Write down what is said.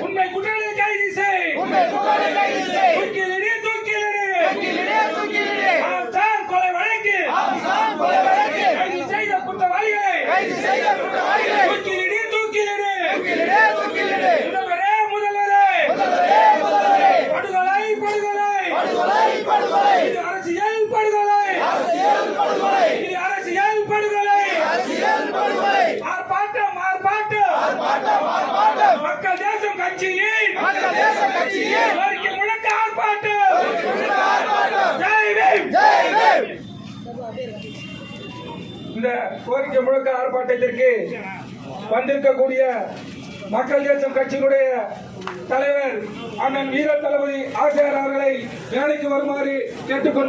உண்மை குற்றங்களை கைது செய். கொலை வழக்கு கைது செய்த குற்றவாளிகளை தூக்கிலிடு. முதல்வரே படுகொலை இது அரசியல் படுகொலை. ஆர்ப்பாட்டம் மக்கள் தேசம் கட்சியின் கோரிக்கை முழக்க ஆர்ப்பாட்டம். ஜெய் பீம். இந்த கோரிக்கை முழக்க ஆர்ப்பாட்டத்திற்கு வந்திருக்கக்கூடிய மக்கள் தேசம் கட்சியினுடைய தலைவர் அண்ணன் வீர தளபதி ஆசிரியர் அவர்களை வேலைக்கு வருமாறு கேட்டுக்கொண்டு